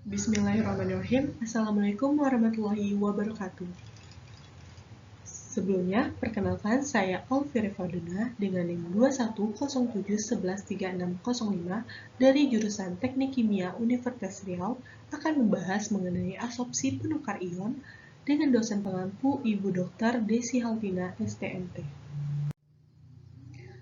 Bismillahirrahmanirrahim. Assalamualaikum warahmatullahi wabarakatuh. Sebelumnya, perkenalkan saya Alfira Faduna dengan NIM 2107113605 dari jurusan Teknik Kimia Universitas Riau akan membahas mengenai absorpsi penukar ion dengan dosen pengampu Ibu Dr. Desi Halvina, STMT.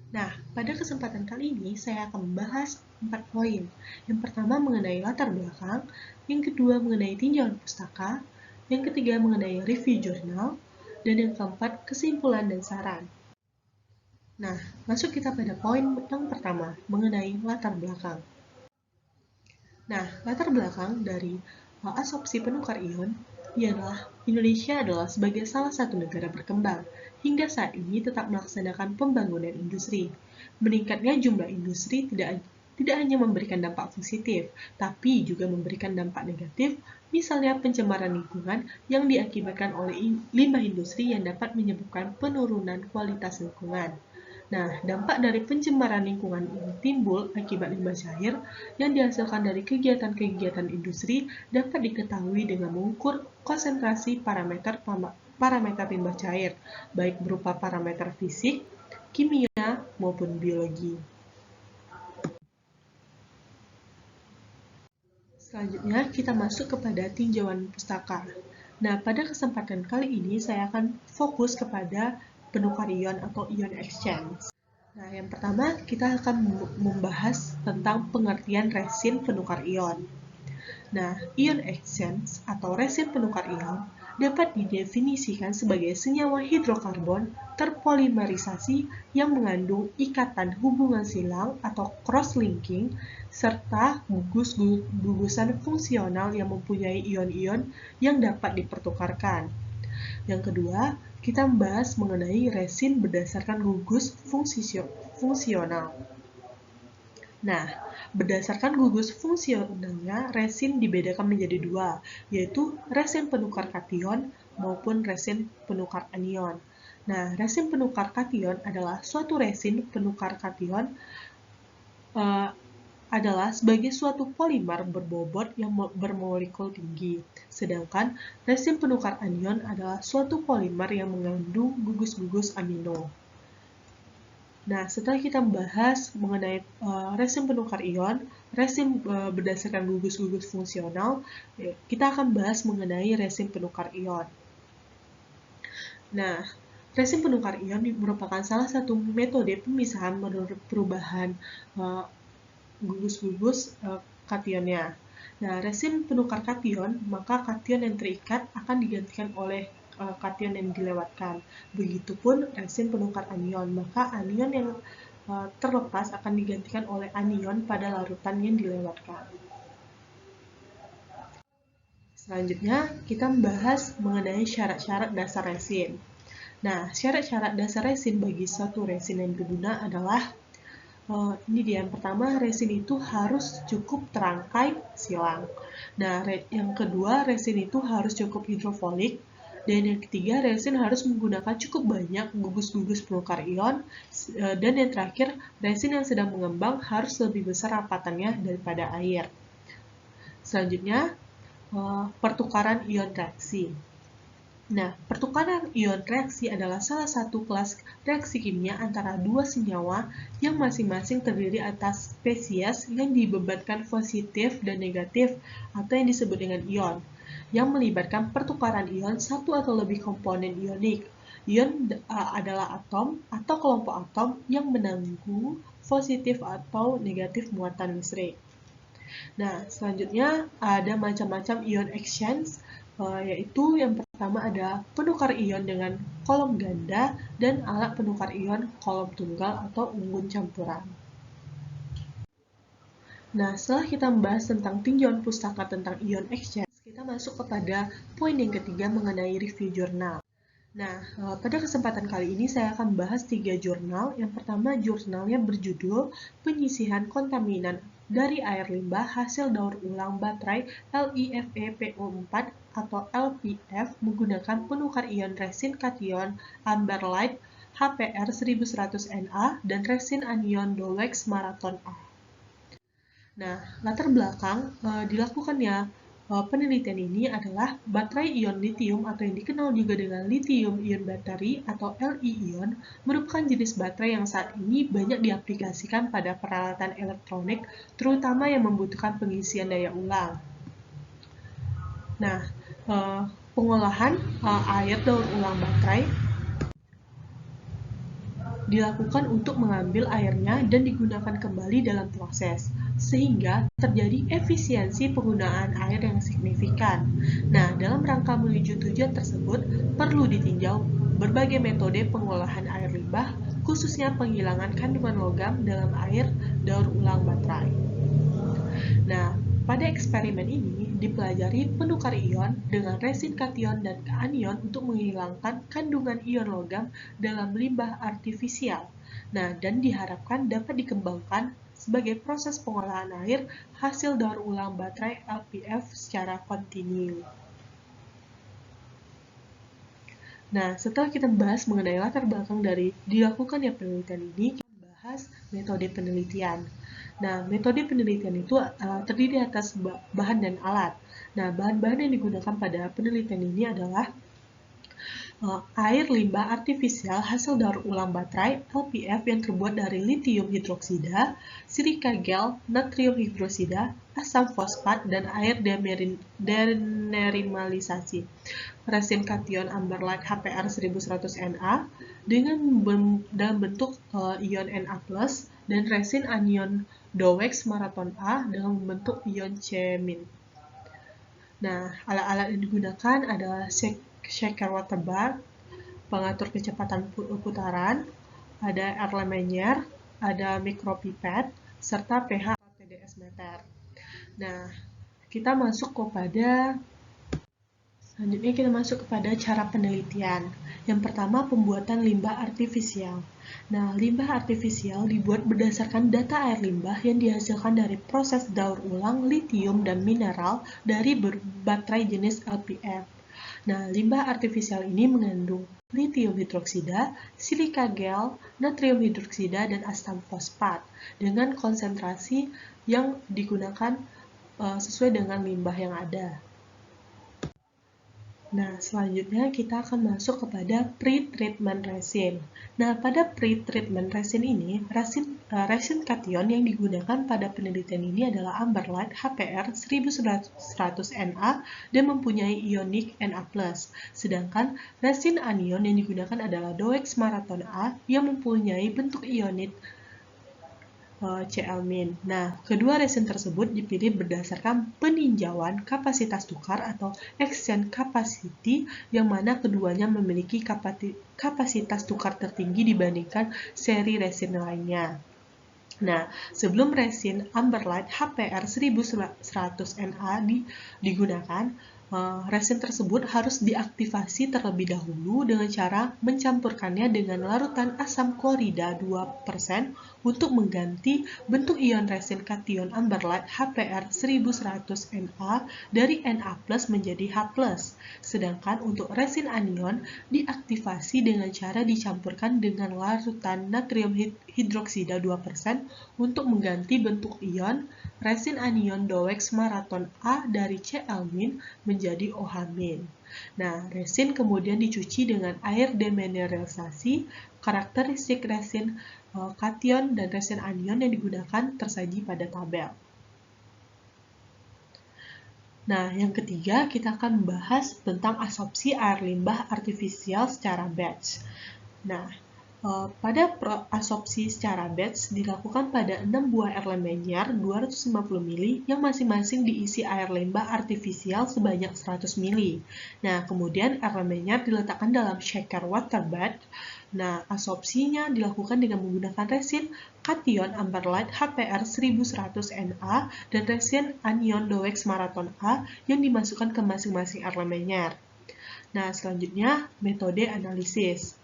Nah, pada kesempatan kali ini saya akan membahas 4 poin. Yang pertama mengenai latar belakang, yang kedua mengenai tinjauan pustaka, yang ketiga mengenai review jurnal, dan yang keempat kesimpulan dan saran. Nah, masuk kita pada poin yang pertama mengenai latar belakang. Nah, latar belakang dari absorpsi penukar ion ialah Indonesia adalah sebagai salah satu negara berkembang, hingga saat ini tetap melaksanakan pembangunan industri. Meningkatnya jumlah industri tidak hanya memberikan dampak positif, tapi juga memberikan dampak negatif, misalnya pencemaran lingkungan yang diakibatkan oleh limbah industri yang dapat menyebabkan penurunan kualitas lingkungan. Nah, dampak dari pencemaran lingkungan ini timbul akibat limbah cair yang dihasilkan dari kegiatan-kegiatan industri dapat diketahui dengan mengukur konsentrasi parameter limbah cair, baik berupa parameter fisik, kimia, maupun biologi. Selanjutnya, kita masuk kepada tinjauan pustaka. Nah, pada kesempatan kali ini saya akan fokus kepada penukar ion atau ion exchange. Nah, yang pertama kita akan membahas tentang pengertian resin penukar ion. Nah, ion exchange atau resin penukar ion dapat didefinisikan sebagai senyawa hidrokarbon terpolimerisasi yang mengandung ikatan hubungan silang atau cross-linking serta gugusan fungsional yang mempunyai ion-ion yang dapat dipertukarkan. Yang kedua, kita membahas mengenai resin berdasarkan gugus fungsional. Nah, berdasarkan gugus fungsionalnya, resin dibedakan menjadi dua, yaitu resin penukar kation maupun resin penukar anion. Nah, resin penukar kation adalah suatu resin penukar kation adalah sebagai suatu polimer berbobot yang bermolekul tinggi. Sedangkan resin penukar anion adalah suatu polimer yang mengandung gugus-gugus amino. Nah, setelah kita membahas mengenai resin penukar ion, resin berdasarkan gugus-gugus fungsional, kita akan bahas mengenai resin penukar ion. Nah, resin penukar ion merupakan salah satu metode pemisahan menurut perubahan gugus-gugus kationnya. Nah, resin penukar kation, maka kation yang terikat akan digantikan oleh kation yang dilewatkan. Begitupun resin penukar anion, maka anion yang terlepas akan digantikan oleh anion pada larutan yang dilewatkan. Selanjutnya, kita membahas mengenai syarat-syarat dasar resin. Nah, syarat-syarat dasar resin bagi suatu resin yang berguna adalah ini dia, yang pertama, resin itu harus cukup terangkai silang. Nah, yang kedua, resin itu harus cukup hidrofolik. Dan yang ketiga, resin harus menggunakan cukup banyak gugus-gugus penukar ion. Dan yang terakhir, resin yang sedang mengembang harus lebih besar rapatannya daripada air. Selanjutnya, pertukaran ion reaksi. Nah, pertukaran ion reaksi adalah salah satu kelas reaksi kimia antara dua senyawa yang masing-masing terdiri atas spesies yang dibebankan positif dan negatif atau yang disebut dengan ion, yang melibatkan pertukaran ion satu atau lebih komponen ionik. Ion adalah atom atau kelompok atom yang menanggung positif atau negatif muatan listrik. Nah, selanjutnya ada macam-macam ion exchange, yaitu yang pertama ada penukar ion dengan kolom ganda dan alat penukar ion kolom tunggal atau unggun campuran. Nah, setelah kita membahas tentang tinjauan pustaka tentang ion exchange, kita masuk kepada poin yang ketiga mengenai review jurnal. Nah, pada kesempatan kali ini saya akan membahas 3 jurnal. Yang pertama, jurnalnya berjudul Penyisihan Kontaminan dari Air Limbah Hasil Daur Ulang Baterai LiFePO4 atau LPF menggunakan penukar ion resin kation Amberlite HPR 1100Na dan resin anion Dolex Marathon A. Nah, latar belakang dilakukannya penelitian ini adalah baterai ion litium atau yang dikenal juga dengan lithium ion battery atau Li-ion merupakan jenis baterai yang saat ini banyak diaplikasikan pada peralatan elektronik, terutama yang membutuhkan pengisian daya ulang. Nah, pengolahan air daur ulang baterai dilakukan untuk mengambil airnya dan digunakan kembali dalam proses, sehingga terjadi efisiensi penggunaan air yang signifikan. Nah, dalam rangka menuju tujuan tersebut, perlu ditinjau berbagai metode pengolahan air limbah, khususnya penghilangan kandungan logam dalam air daur ulang baterai. Nah, pada eksperimen ini dipelajari penukar ion dengan resin kation dan anion untuk menghilangkan kandungan ion logam dalam limbah artifisial. Nah, dan diharapkan dapat dikembangkan sebagai proses pengolahan air hasil daur ulang baterai LPF secara kontinu. Nah, setelah kita bahas mengenai latar belakang dari dilakukannya penelitian ini, kita bahas metode penelitian. Nah, metode penelitian itu terdiri atas bahan dan alat. Nah, bahan-bahan yang digunakan pada penelitian ini adalah air limbah artifisial hasil daur ulang baterai LPF yang terbuat dari lithium hidroksida, silika gel, natrium hidroksida, asam fosfat, dan air denerimalisasi. Resin kation amberlite HPr 1100Na dengan dalam bentuk ion Na+, dan resin anion Dowex marathon A dalam bentuk ion C-. Nah, alat-alat yang digunakan adalah shaker water bar, pengatur kecepatan putaran, ada Erlenmeyer, ada micropipette, serta pH atau TDS meter. Nah, selanjutnya kita masuk kepada cara penelitian. Yang pertama, pembuatan limbah artifisial. Nah, limbah artifisial dibuat berdasarkan data air limbah yang dihasilkan dari proses daur ulang litium dan mineral dari baterai jenis LPF. Nah, limbah artifisial ini mengandung lithium hidroksida, silika gel, natrium hidroksida, dan asam fosfat dengan konsentrasi yang digunakan sesuai dengan limbah yang ada. Nah, selanjutnya kita akan masuk kepada pre-treatment resin. Nah, pada pre-treatment resin ini, resin kation yang digunakan pada penelitian ini adalah amberlite HPr 1100Na dan mempunyai ionik Na+. Sedangkan resin anion yang digunakan adalah Dowex marathon A yang mempunyai bentuk ionit Cl-. Nah, kedua resin tersebut dipilih berdasarkan peninjauan kapasitas tukar atau exchange capacity yang mana keduanya memiliki kapasitas tukar tertinggi dibandingkan seri resin lainnya. Nah, sebelum resin amberlite HPr 1100Na digunakan, resin tersebut harus diaktifasi terlebih dahulu dengan cara mencampurkannya dengan larutan asam klorida 2% untuk mengganti bentuk ion resin kation amberlite HPr 1100Na dari Na+ menjadi H+. Sedangkan untuk resin anion diaktifasi dengan cara dicampurkan dengan larutan natrium hidroksida 2% untuk mengganti bentuk ion resin anion Dowex marathon A dari Cl- menjadi OH-. Nah, resin kemudian dicuci dengan air demineralisasi. Karakteristik resin kation dan resin anion yang digunakan tersaji pada tabel. Nah, yang ketiga kita akan membahas tentang absorpsi air limbah artifisial secara batch. Nah, pada absorpsi secara batch dilakukan pada 6 buah Erlenmeyer 250 ml yang masing-masing diisi air limbah artifisial sebanyak 100 ml. Nah, kemudian Erlenmeyer diletakkan dalam shaker water bath. Nah, absorpsinya dilakukan dengan menggunakan resin kation amberlite HPr 1100Na dan resin anion Dowex marathon A yang dimasukkan ke masing-masing Erlenmeyer. Nah, selanjutnya metode analisis.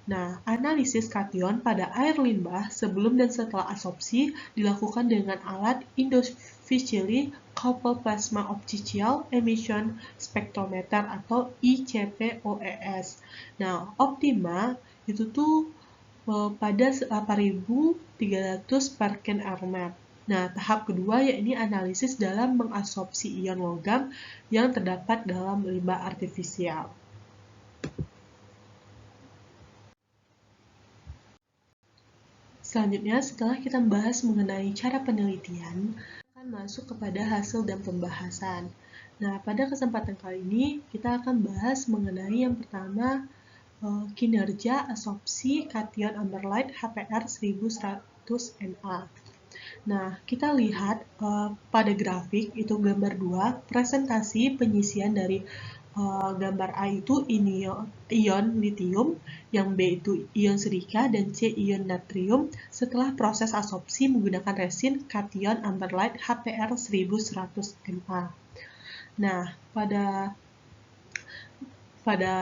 Nah, analisis kation pada air limbah sebelum dan setelah absorpsi dilakukan dengan alat Indovisible Coupled Plasma Optical Emission Spectrometer atau ICP-OES. Nah, optima itu tuh pada 8.300 per Ken RMAP. Nah, tahap kedua yakni analisis dalam mengadsorpsi ion logam yang terdapat dalam limbah artifisial. Selanjutnya, setelah kita membahas mengenai cara penelitian, akan masuk kepada hasil dan pembahasan. Nah, pada kesempatan kali ini, kita akan bahas mengenai yang pertama, kinerja adsorpsi kation amberlite HPR 1100 Na. Nah, kita lihat pada grafik, itu gambar 2, presentasi penyisian dari gambar A itu ion litium, yang B itu ion silika, dan C ion natrium setelah proses adsorpsi menggunakan resin kation amberlite HPR 1100 Na. Nah, pada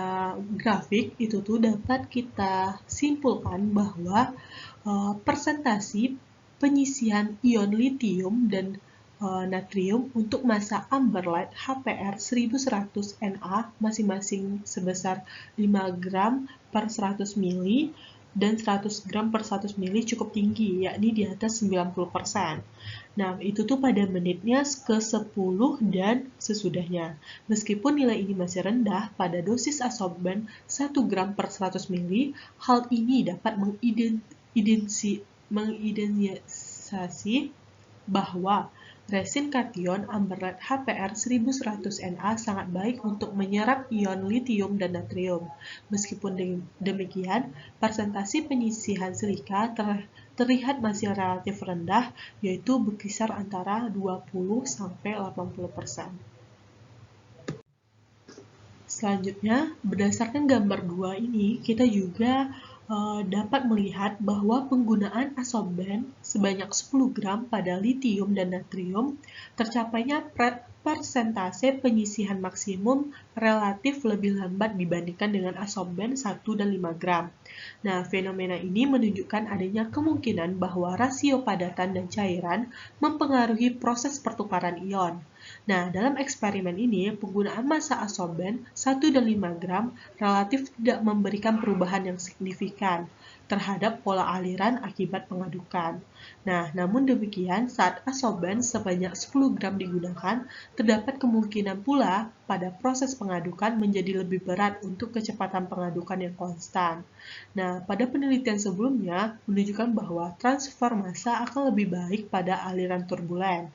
grafik itu tuh dapat kita simpulkan bahwa persentasi penyisian ion litium dan natrium untuk massa amberlite HPR 1100 Na masing-masing sebesar 5 gram per 100 ml dan 100 gram per 100 ml cukup tinggi, yakni di atas 90%. Nah, itu tuh pada menitnya ke-10 dan sesudahnya. Meskipun nilai ini masih rendah pada dosis adsorban 1 gram per 100 ml, hal ini dapat mengidentifikasi bahwa resin kation amberlite HPR 1100 Na sangat baik untuk menyerap ion litium dan natrium. Meskipun demikian, persentase penyisihan silika terlihat masih relatif rendah, yaitu berkisar antara 20–80%. Selanjutnya, berdasarkan gambar 2 ini, kita juga dapat melihat bahwa penggunaan adsorban sebanyak 10 gram pada litium dan natrium tercapainya persentase penyisihan maksimum relatif lebih lambat dibandingkan dengan adsorban 1 dan 5 gram. Nah, fenomena ini menunjukkan adanya kemungkinan bahwa rasio padatan dan cairan mempengaruhi proses pertukaran ion. Nah, dalam eksperimen ini, penggunaan massa adsorban 1 dan 5 gram relatif tidak memberikan perubahan yang signifikan terhadap pola aliran akibat pengadukan. Nah, namun demikian, saat adsorban sebanyak 10 gram digunakan, terdapat kemungkinan pula pada proses pengadukan menjadi lebih berat untuk kecepatan pengadukan yang konstan. Nah, pada penelitian sebelumnya menunjukkan bahwa transfer massa akan lebih baik pada aliran turbulen.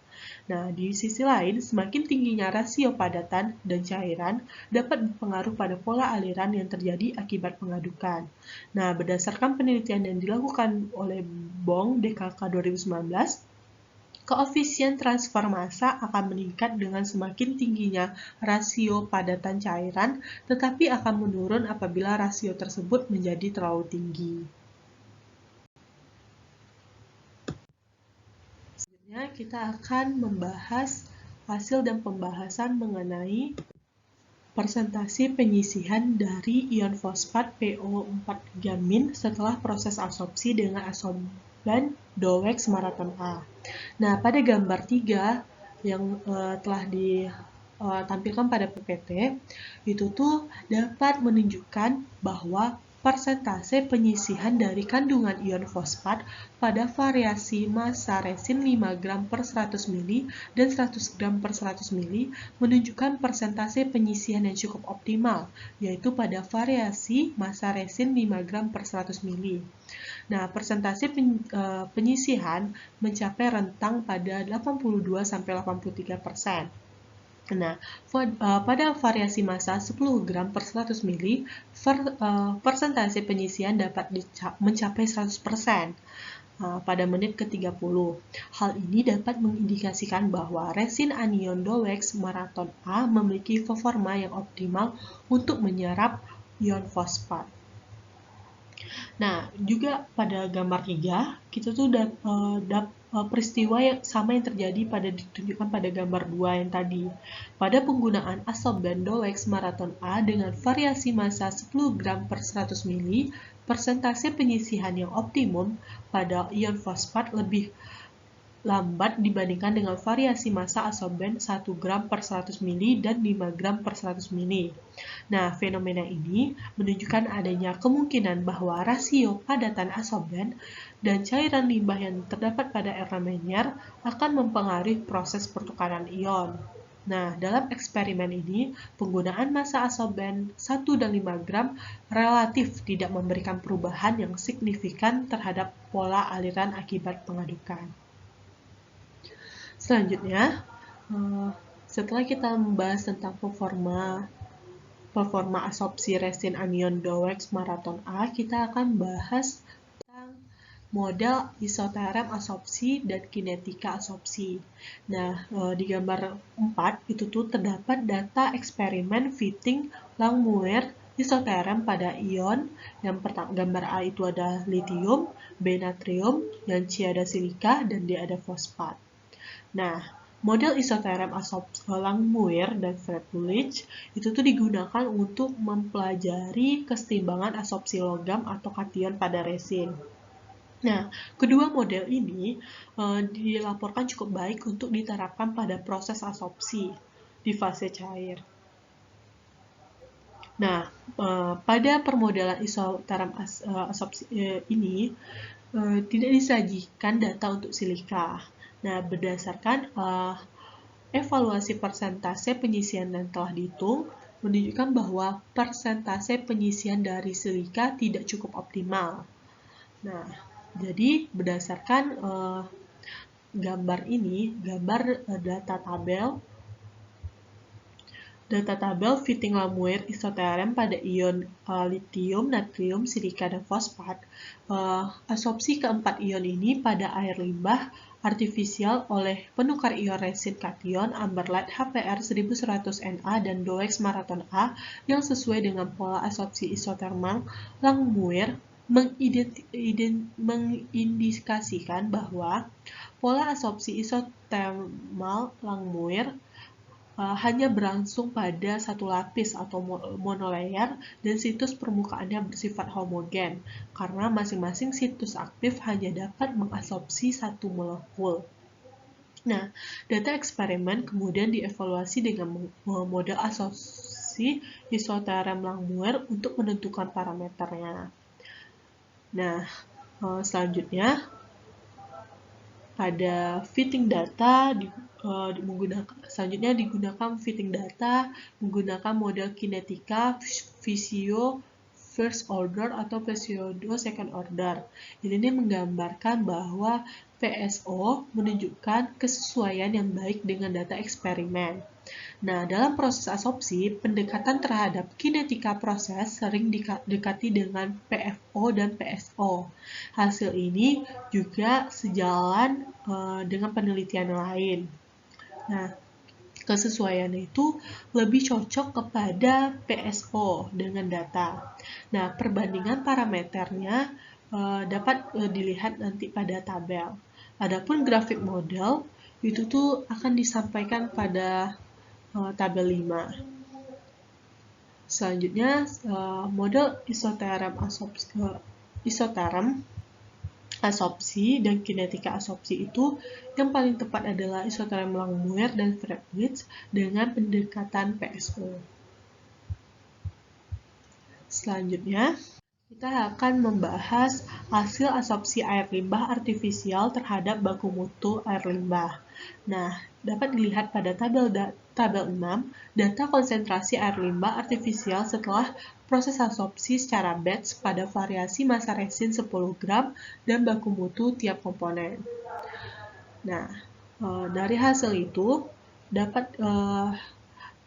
Nah, di sisi lain, semakin tingginya rasio padatan dan cairan dapat berpengaruh pada pola aliran yang terjadi akibat pengadukan. Nah, berdasarkan penelitian yang dilakukan oleh Bong DKK 2019, koefisien transfer massa akan meningkat dengan semakin tingginya rasio padatan cairan, tetapi akan menurun apabila rasio tersebut menjadi terlalu tinggi. Selanjutnya, kita akan membahas hasil dan pembahasan mengenai persentase penyisihan dari ion fosfat PO4-gamin setelah proses adsorpsi dengan adsorban Dowex Marathon A. Nah, pada gambar 3 yang telah ditampilkan pada PPT, itu tuh dapat menunjukkan bahwa persentase penyisihan dari kandungan ion fosfat pada variasi massa resin 5 gram per 100 ml dan 100 gram per 100 ml menunjukkan persentase penyisihan yang cukup optimal, yaitu pada variasi massa resin 5 gram per 100 ml. Nah, persentase penyisihan mencapai rentang pada 82–83%. Nah, pada variasi massa 10 gram per 100 ml, persentase penyisian dapat mencapai 100% pada menit ke-30. Hal ini dapat mengindikasikan bahwa resin anion Dowex Marathon A memiliki performa yang optimal untuk menyerap ion fosfat. Nah, juga pada gambar 3, kita tuh peristiwa yang sama yang terjadi ditunjukkan pada gambar 2 yang tadi. Pada penggunaan adsorban Dowex Marathon A dengan variasi massa 10 gram per 100 ml, persentase penyisihan yang optimum pada ion fosfat lebih lambat dibandingkan dengan variasi massa adsorben 1 gram per 100 mili dan 5 gram per 100 mili. Nah, fenomena ini menunjukkan adanya kemungkinan bahwa rasio padatan adsorben dan cairan limbah yang terdapat pada air Lamier akan mempengaruhi proses pertukaran ion. Nah, dalam eksperimen ini, penggunaan massa adsorben 1 dan 5 gram relatif tidak memberikan perubahan yang signifikan terhadap pola aliran akibat pengadukan. Selanjutnya, setelah kita membahas tentang performa adsorpsi resin anion Dweck Marathon A, kita akan bahas tentang model isoterm adsorpsi dan kinetika adsorpsi. Nah, di gambar 4 itu tuh terdapat data eksperimen fitting Langmuir isoterm pada ion. Yang pertama, gambar A itu ada litium, B natrium, yang C ada silika, dan D ada fosfat. Nah, model isoterm adsorpsi Langmuir dan Fred-Dulwich itu tuh digunakan untuk mempelajari kesetimbangan adsorpsi logam atau kation pada resin. Nah, kedua model ini dilaporkan cukup baik untuk diterapkan pada proses adsorpsi di fase cair. Nah, pada permodelan isoterm adsorpsi ini tidak disajikan data untuk silika. Nah, berdasarkan evaluasi persentase penyisian yang telah dihitung, menunjukkan bahwa persentase penyisian dari silika tidak cukup optimal. Nah, jadi berdasarkan gambar ini, gambar data tabel fitting Langmuir isoterm pada ion litium, natrium, silika, dan fosfat. Adsorpsi keempat ion ini pada air limbah artifisial oleh penukar ion resin kation Amberlight HPR 1100 Na dan Dweck Marathon A yang sesuai dengan pola adsorpsi isotermal Langmuir mengindikasikan bahwa pola adsorpsi isotermal Langmuir hanya berlangsung pada satu lapis atau monolayer dan situs permukaannya bersifat homogen karena masing-masing situs aktif hanya dapat mengadsorpsi satu molekul. Nah, data eksperimen kemudian dievaluasi dengan model adsorpsi isoterm Langmuir untuk menentukan parameternya. Nah, selanjutnya pada fitting data digunakan fitting data menggunakan model kinetika visio first order atau pseudo second order. Ini menggambarkan bahwa PSO menunjukkan kesesuaian yang baik dengan data eksperimen. Nah, dalam proses adsorpsi, pendekatan terhadap kinetika proses sering didekati dengan PFO dan PSO. Hasil ini juga sejalan dengan penelitian lain. Nah, kesesuaian itu lebih cocok kepada PSO dengan data. Nah, perbandingan parameternya dapat dilihat nanti pada tabel. Adapun grafik model itu tuh akan disampaikan pada tabel 5. Selanjutnya, model isoterm adsorpsi dan kinetika adsorpsi itu yang paling tepat adalah isoterm Langmuir dan Fred-Dulwich dengan pendekatan PSO. Selanjutnya, kita akan membahas hasil adsorpsi air limbah artifisial terhadap baku mutu air limbah. Nah, dapat dilihat pada tabel 6, data konsentrasi air limbah artifisial setelah proses adsorpsi secara batch pada variasi massa resin 10 gram dan baku mutu tiap komponen. Nah, dari hasil itu dapat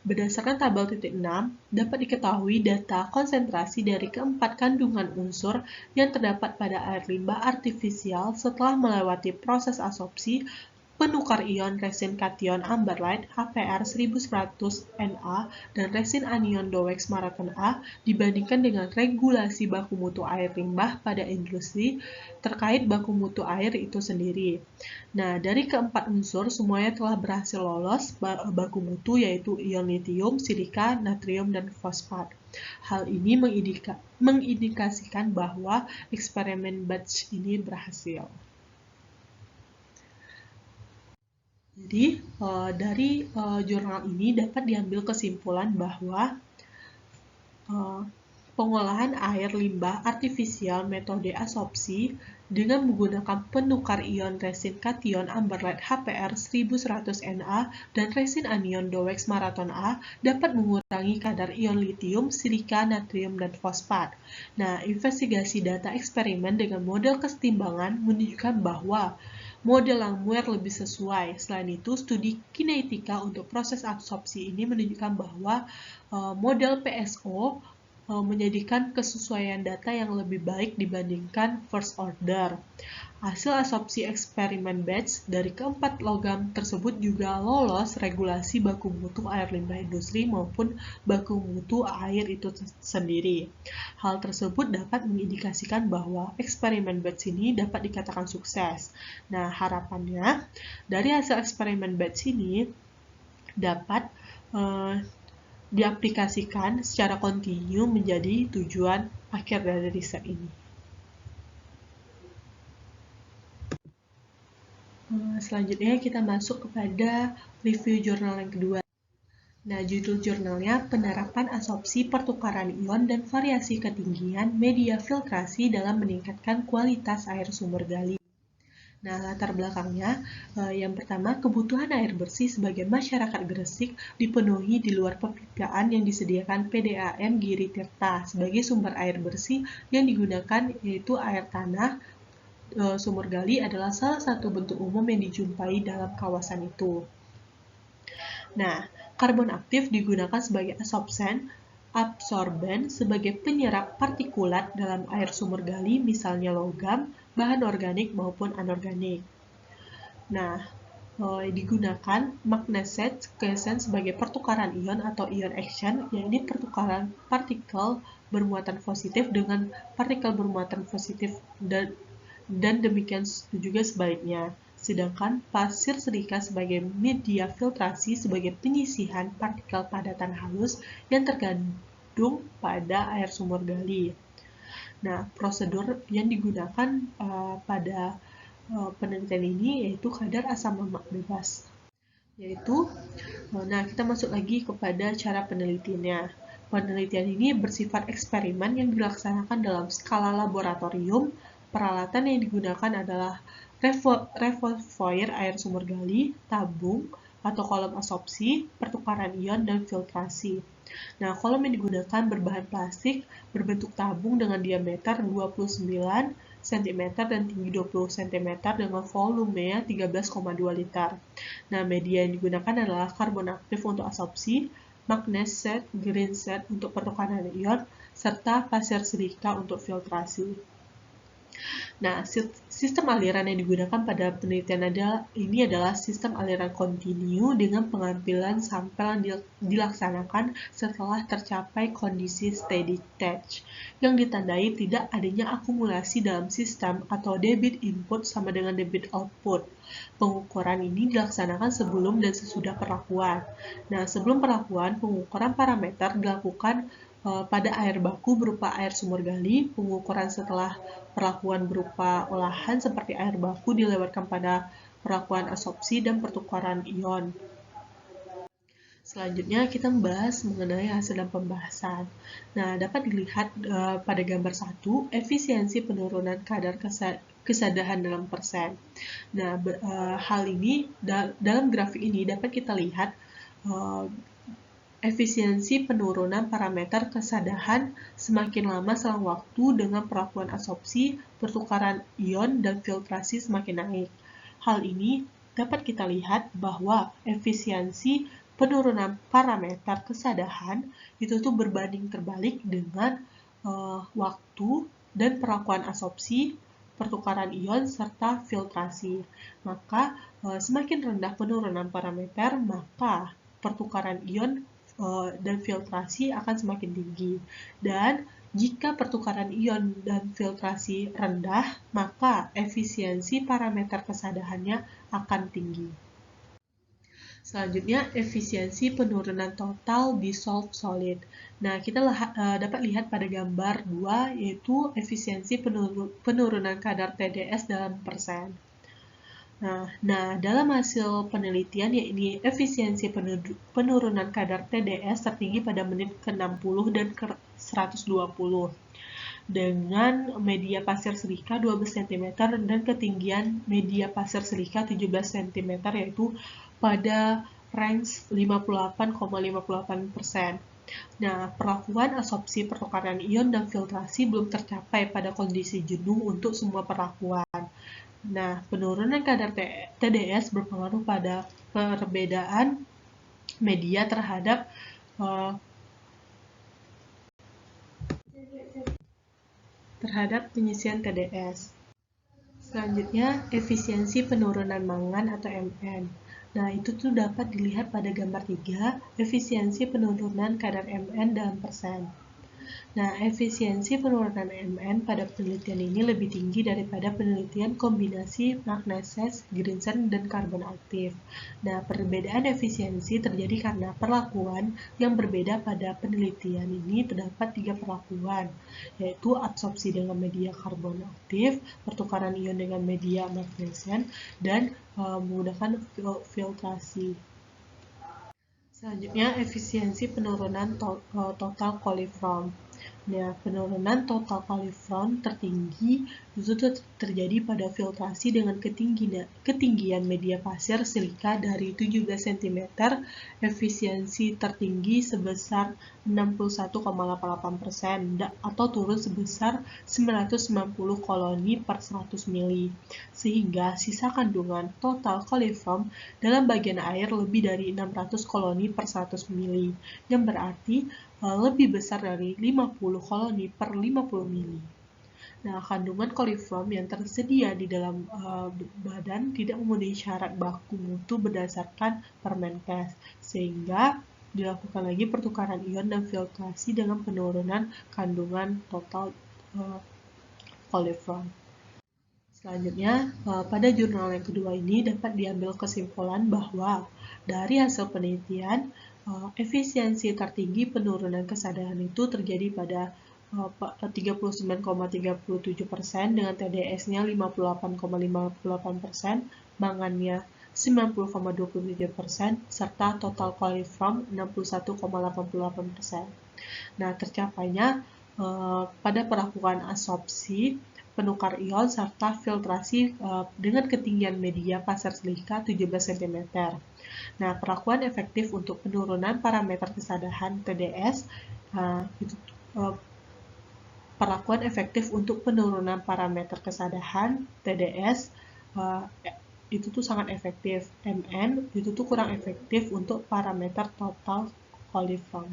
berdasarkan tabel titik 6, dapat diketahui data konsentrasi dari keempat kandungan unsur yang terdapat pada air limbah artifisial setelah melewati proses adsorpsi penukar ion resin kation Amberlight HPR 1100 Na dan resin anion Dweck Marathon A dibandingkan dengan regulasi baku mutu air limbah pada industri terkait baku mutu air itu sendiri. Nah, dari keempat unsur semuanya telah berhasil lolos baku mutu yaitu ion litium, silika, natrium, dan fosfat. Hal ini mengindikasikan bahwa eksperimen batch ini berhasil. Jadi, dari jurnal ini dapat diambil kesimpulan bahwa pengolahan air limbah artifisial metode adsorpsi dengan menggunakan penukar ion resin kation amberlite HPr 1100Na dan resin anion Dowex Marathon A dapat mengurangi kadar ion litium, silika, natrium, dan fosfat. Nah, investigasi data eksperimen dengan model kesetimbangan menunjukkan bahwa model Langmuir lebih sesuai. Selain itu, studi kinetika untuk proses adsorpsi ini menunjukkan bahwa model PSO menjadikan kesesuaian data yang lebih baik dibandingkan first order. Hasil adsorpsi eksperimen batch dari keempat logam tersebut juga lolos regulasi baku mutu air limbah industri maupun baku mutu air itu sendiri. Hal tersebut dapat mengindikasikan bahwa eksperimen batch ini dapat dikatakan sukses. Nah, harapannya dari hasil eksperimen batch ini dapat diaplikasikan secara kontinu menjadi tujuan akhir dari riset ini. Selanjutnya kita masuk kepada review jurnal yang kedua. Nah, judul jurnalnya Penerapan Adsorpsi Pertukaran Ion dan Variasi Ketinggian Media Filtrasi dalam Meningkatkan Kualitas Air Sumber Gali. Nah, latar belakangnya, yang pertama, kebutuhan air bersih sebagai masyarakat Gresik dipenuhi di luar perpipaan yang disediakan PDAM Giri Tirta sebagai sumber air bersih yang digunakan yaitu air tanah. Sumur gali adalah salah satu bentuk umum yang dijumpai dalam kawasan itu. Nah, karbon aktif digunakan sebagai absorben sebagai penyerap partikulat dalam air sumur gali, misalnya logam, bahan organik maupun anorganik. Nah, digunakan magneset cation sebagai pertukaran ion atau ion exchange, yaitu pertukaran partikel bermuatan positif dengan partikel bermuatan positif dan demikian juga sebaliknya. Sedangkan pasir silika sebagai media filtrasi sebagai penyisihan partikel padatan halus yang terkandung pada air sumur gali. Nah, prosedur yang digunakan pada penelitian ini yaitu kadar asam lemak bebas. Nah, kita masuk lagi kepada cara penelitiannya. Penelitian ini bersifat eksperimen yang dilaksanakan dalam skala laboratorium. Peralatan yang digunakan adalah reservoir air sumur gali, tabung atau kolom adsorpsi, pertukaran ion, dan filtrasi. Nah, kolom yang digunakan berbahan plastik berbentuk tabung dengan diameter 29 cm dan tinggi 20 cm dengan volumenya 13,2 liter. Nah, media yang digunakan adalah karbon aktif untuk adsorpsi, magneset, greenset untuk pertukaran ion, serta pasir silika untuk filtrasi. Nah, sistem aliran yang digunakan pada penelitian ini adalah sistem aliran kontinu dengan pengambilan sampel yang dilaksanakan setelah tercapai kondisi steady state, yang ditandai tidak adanya akumulasi dalam sistem atau debit input sama dengan debit output. Pengukuran ini dilaksanakan sebelum dan sesudah perlakuan. Nah, sebelum perlakuan, pengukuran parameter dilakukan pada air baku berupa air sumur gali. Pengukuran setelah perlakuan berupa olahan seperti air baku dilewatkan pada perlakuan adsorpsi dan pertukaran ion. Selanjutnya kita membahas mengenai hasil dan pembahasan. Nah, dapat dilihat pada gambar 1, efisiensi penurunan kadar kesadahan dalam persen. Nah, hal ini dalam grafik ini dapat kita lihat efisiensi penurunan parameter kesadahan semakin lama selang waktu dengan perlakuan adsorpsi, pertukaran ion, dan filtrasi semakin naik. Hal ini dapat kita lihat bahwa efisiensi penurunan parameter kesadahan itu tuh berbanding terbalik dengan waktu dan perlakuan adsorpsi, pertukaran ion, serta filtrasi. Maka semakin rendah penurunan parameter, maka pertukaran ion dan filtrasi akan semakin tinggi. Dan jika pertukaran ion dan filtrasi rendah, maka efisiensi parameter kesadahannya akan tinggi. Selanjutnya, efisiensi penurunan total dissolved solid. Nah, kita dapat lihat pada gambar 2, yaitu efisiensi penurunan kadar TDS dalam persen. Nah, dalam hasil penelitian yakni efisiensi penurunan kadar TDS tertinggi pada menit ke-60 dan ke-120 dengan media pasir silika 12 cm dan ketinggian media pasir silika 17 cm yaitu pada range 58,58%. Nah, perlakuan absorpsi pertukaran ion dan filtrasi belum tercapai pada kondisi jenuh untuk semua perlakuan. Nah, penurunan kadar TDS berpengaruh pada perbedaan media terhadap penyisian TDS. Selanjutnya, efisiensi penurunan mangan atau MN. Nah, itu tuh dapat dilihat pada gambar 3, efisiensi penurunan kadar MN dalam persen. Nah, efisiensi penurunan MN pada penelitian ini lebih tinggi daripada penelitian kombinasi magneses, Greensen, dan karbon aktif. Nah, perbedaan efisiensi terjadi karena perlakuan yang berbeda pada penelitian ini terdapat 3 perlakuan, yaitu absorpsi dengan media karbon aktif, pertukaran ion dengan media magnesium, dan menggunakan filtrasi. Selanjutnya, efisiensi penurunan total coliform. Nah, penurunan total coliform tertinggi itu terjadi pada filtrasi dengan ketinggian media pasir silika dari 17 cm, efisiensi tertinggi sebesar 61,88% atau turun sebesar 990 koloni per 100 mili, sehingga sisa kandungan total coliform dalam bagian air lebih dari 600 koloni per 100 mili, yang berarti lebih besar dari 50 koloni per 50 mili. Nah, kandungan coliform yang tersedia di dalam badan tidak memenuhi syarat baku mutu berdasarkan Permenkes, sehingga dilakukan lagi pertukaran ion dan filtrasi dengan penurunan kandungan total coliform. Selanjutnya, pada jurnal yang kedua ini dapat diambil kesimpulan bahwa dari hasil penelitian, efisiensi tertinggi penurunan kesadaran itu terjadi pada 39,37% dengan TDS-nya 58,58%, mangannya 90,27%, serta total coliform 61,88%. Nah, tercapainya pada perlakuan absorpsi, penukar ion, serta filtrasi dengan ketinggian media pasir silika 17 cm. Nah, perlakuan efektif untuk penurunan parameter kesadaran TDS perlakuan efektif untuk penurunan parameter kesadaran TDS itu tuh sangat efektif. MN itu tuh kurang efektif untuk parameter total coliform.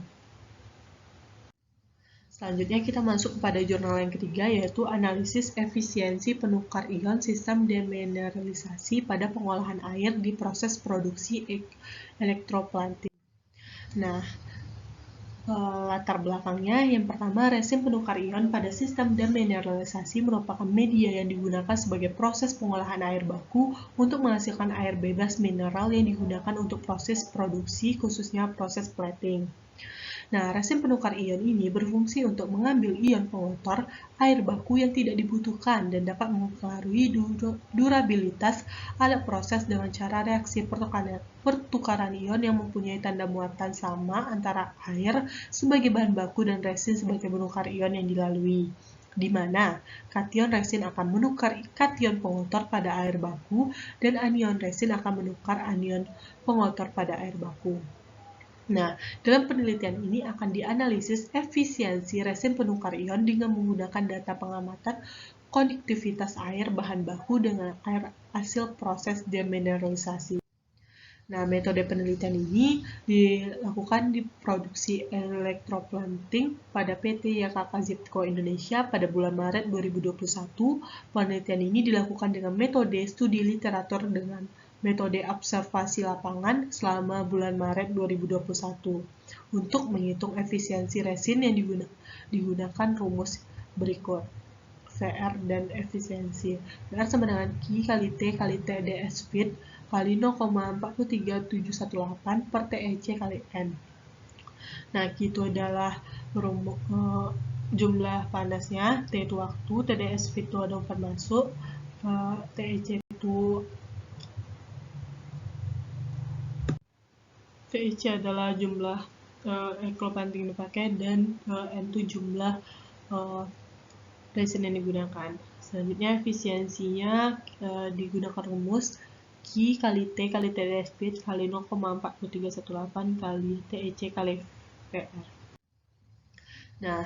Selanjutnya kita masuk kepada jurnal yang ketiga, yaitu analisis efisiensi penukar ion sistem demineralisasi pada pengolahan air di proses produksi elektroplanting. Nah, latar belakangnya, yang pertama, resin penukar ion pada sistem demineralisasi merupakan media yang digunakan sebagai proses pengolahan air baku untuk menghasilkan air bebas mineral yang digunakan untuk proses produksi, khususnya proses plating. Nah, resin penukar ion ini berfungsi untuk mengambil ion pengotor air baku yang tidak dibutuhkan dan dapat mempengaruhi durabilitas alat proses dengan cara reaksi pertukaran ion yang mempunyai tanda muatan sama antara air sebagai bahan baku dan resin sebagai penukar ion yang dilalui, di mana kation resin akan menukar kation pengotor pada air baku dan anion resin akan menukar anion pengotor pada air baku. Nah, dalam penelitian ini akan dianalisis efisiensi resin penukar ion dengan menggunakan data pengamatan konduktivitas air bahan baku dengan air hasil proses demineralisasi. Nah, metode penelitian ini dilakukan di produksi elektroplanting pada PT YKK Zipco Indonesia pada bulan Maret 2021. Penelitian ini dilakukan dengan metode studi literatur dengan metode observasi lapangan selama bulan Maret 2021 untuk menghitung efisiensi resin yang digunakan rumus berikut. VR dan efisiensi. VR sama dengan Q kali T kali TDS fit kali 0,43718 per TEC kali N. Nah, Q itu adalah jumlah panasnya, T itu waktu, TDS fit itu ada umpan masuk, TEC itu TEC adalah jumlah eklop anting yang dipakai, dan N itu jumlah resin yang digunakan. Selanjutnya efisiensinya digunakan rumus Q kali T kali TDS speed kali 0,4318 kali TEC kali PR. Nah,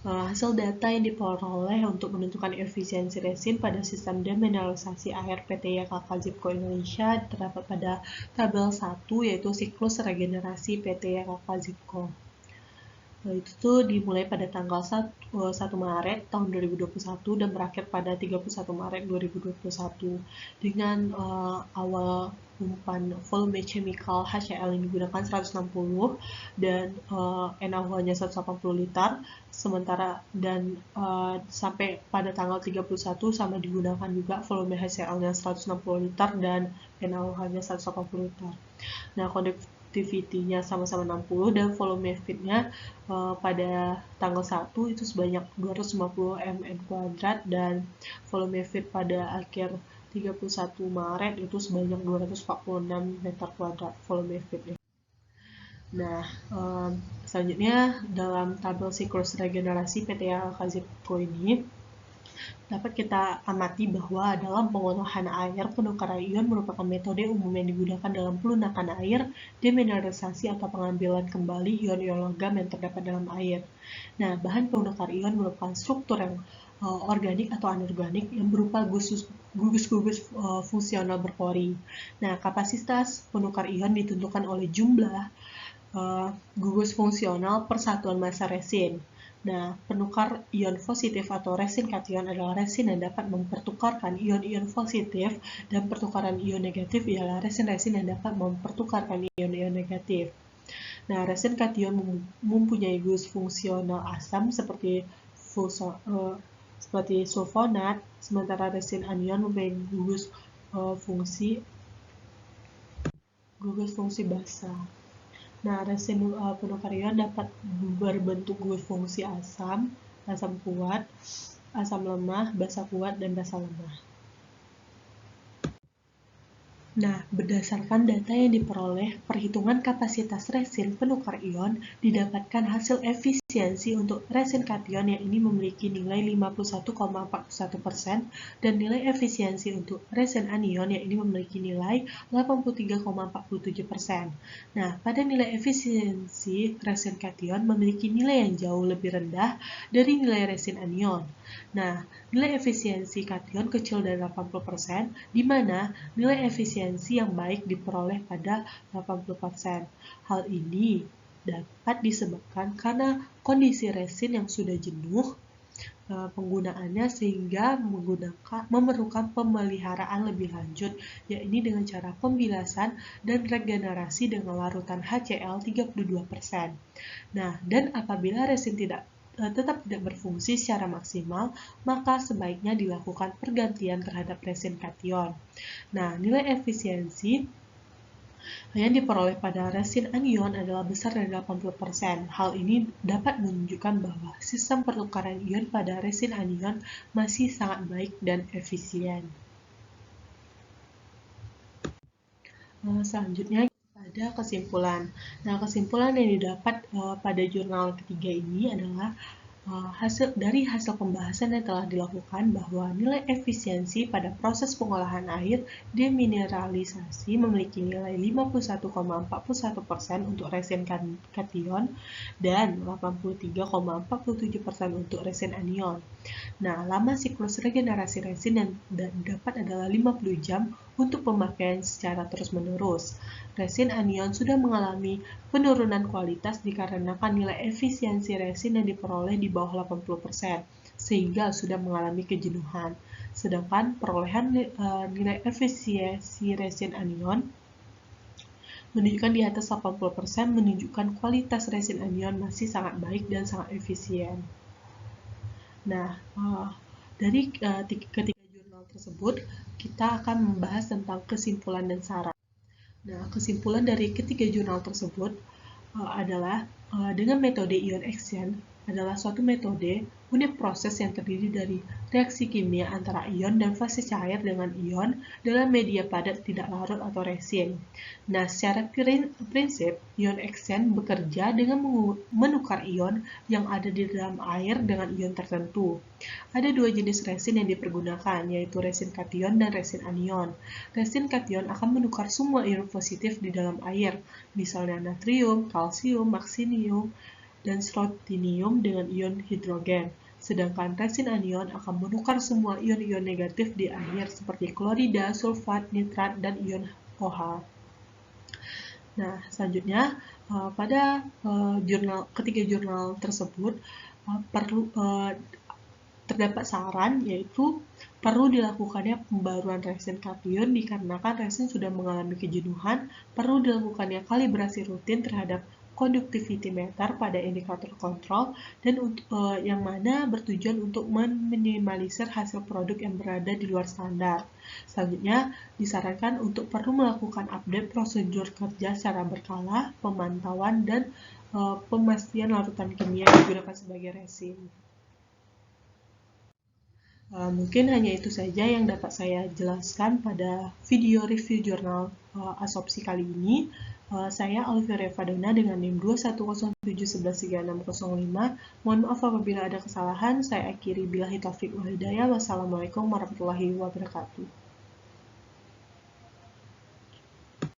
hasil data yang diperoleh untuk menentukan efisiensi resin pada sistem demineralisasi air PT YKK Zipco Indonesia terdapat pada tabel 1, yaitu siklus regenerasi PT YKK Zipco. Itu tuh dimulai pada tanggal 1 Maret tahun 2021 dan berakhir pada 31 Maret 2021 dengan awal umpan volume chemical HCl yang digunakan 160 dan NaOH-nya 180 liter, sementara dan sampai pada tanggal 31 sama digunakan juga volume HCl-nya 160 liter dan NaOH-nya 180 liter. Nah, conductivity-nya sama-sama 60 dan volume feed-nya pada tanggal 1 itu sebanyak 250 mn² dan volume feed pada akhir 31 Maret itu sebanyak 246 meter² volume feed-nya. Nah, selanjutnya dalam tabel siklus regenerasi PT YKK Zipco ini dapat kita amati bahwa dalam pengolahan air, penukaran ion merupakan metode umum yang digunakan dalam pelunakan air, demineralisasi atau pengambilan kembali ion-ion logam yang terdapat dalam air. Nah, bahan penukar ion merupakan struktur yang organik atau anorganik yang berupa gugus-gugus fungsional berpori. Nah, kapasitas penukar ion ditentukan oleh jumlah gugus fungsional per satuan massa resin. Nah, penukar ion positif atau resin kation adalah resin yang dapat mempertukarkan ion-ion positif, dan pertukaran ion negatif ialah resin-resin yang dapat mempertukarkan ion-ion negatif. Nah, resin kation mempunyai gugus fungsional asam seperti sulfonat, sementara resin anion mempunyai gugus fungsi basa. Nah, resin penukar ion dapat berbentuk gugus fungsi asam, asam kuat, asam lemah, basa kuat, dan basa lemah. Nah, berdasarkan data yang diperoleh, perhitungan kapasitas resin penukar ion didapatkan hasil efisiensi untuk resin kation yang ini memiliki nilai 51,41% dan nilai efisiensi untuk resin anion yang ini memiliki nilai 83,47%. Nah, pada nilai efisiensi resin kation memiliki nilai yang jauh lebih rendah dari nilai resin anion. Nah, nilai efisiensi kation kecil dari 80%, di mana nilai efisiensi yang baik diperoleh pada 80%. Hal ini dapat disebabkan karena kondisi resin yang sudah jenuh penggunaannya sehingga memerlukan pemeliharaan lebih lanjut, yakni dengan cara pembilasan dan regenerasi dengan larutan HCl 32%. Nah, dan apabila resin tetap tidak berfungsi secara maksimal, maka sebaiknya dilakukan pergantian terhadap resin kation. Nah, nilai efisiensi yang diperoleh pada resin anion adalah besar dari 80%. Hal ini dapat menunjukkan bahwa sistem pertukaran ion pada resin anion masih sangat baik dan efisien. Selanjutnya ada kesimpulan. Nah, kesimpulan yang didapat pada jurnal ketiga ini adalah dari hasil pembahasan yang telah dilakukan bahwa nilai efisiensi pada proses pengolahan air demineralisasi memiliki nilai 51,41% untuk resin kation dan 83,47% untuk resin anion. Nah, lama siklus regenerasi resin yang dapat adalah 50 jam untuk pemakaian secara terus-menerus. Resin anion sudah mengalami penurunan kualitas dikarenakan nilai efisiensi resin yang diperoleh di bawah 80%, sehingga sudah mengalami kejenuhan. Sedangkan perolehan nilai efisiensi resin anion menunjukkan di atas 80%, menunjukkan kualitas resin anion masih sangat baik dan sangat efisien. Nah, dari ketiga jurnal tersebut, kita akan membahas tentang kesimpulan dan saran. Nah, kesimpulan dari ketiga jurnal tersebut adalah dengan metode ion exchange, adalah suatu metode unit proses yang terdiri dari reaksi kimia antara ion dan fase cair dengan ion dalam media padat tidak larut atau resin. Nah, secara prinsip, ion eksen bekerja dengan menukar ion yang ada di dalam air dengan ion tertentu. Ada dua jenis resin yang dipergunakan, yaitu resin kation dan resin anion. Resin kation akan menukar semua ion positif di dalam air, misalnya natrium, kalsium, magnesium, dan strontium dengan ion hidrogen. Sedangkan resin anion akan menukar semua ion-ion negatif di air seperti klorida, sulfat, nitrat, dan ion OH. Nah, selanjutnya pada ketiga jurnal tersebut terdapat saran, yaitu perlu dilakukannya pembaruan resin kation dikarenakan resin sudah mengalami kejenuhan, perlu dilakukannya kalibrasi rutin terhadap conductivity meter pada indikator kontrol, dan yang mana bertujuan untuk meminimalisir hasil produk yang berada di luar standar. Selanjutnya, disarankan untuk perlu melakukan update prosedur kerja secara berkala, pemantauan, dan pemastian larutan kimia yang digunakan sebagai resin. Mungkin hanya itu saja yang dapat saya jelaskan pada video review jurnal asopsi kali ini. Saya Olivia Fadona dengan NIM 21071133605. Mohon maaf apabila ada kesalahan. Saya akhiri billahi taufiq wal hidayah. Wassalamualaikum warahmatullahi wabarakatuh.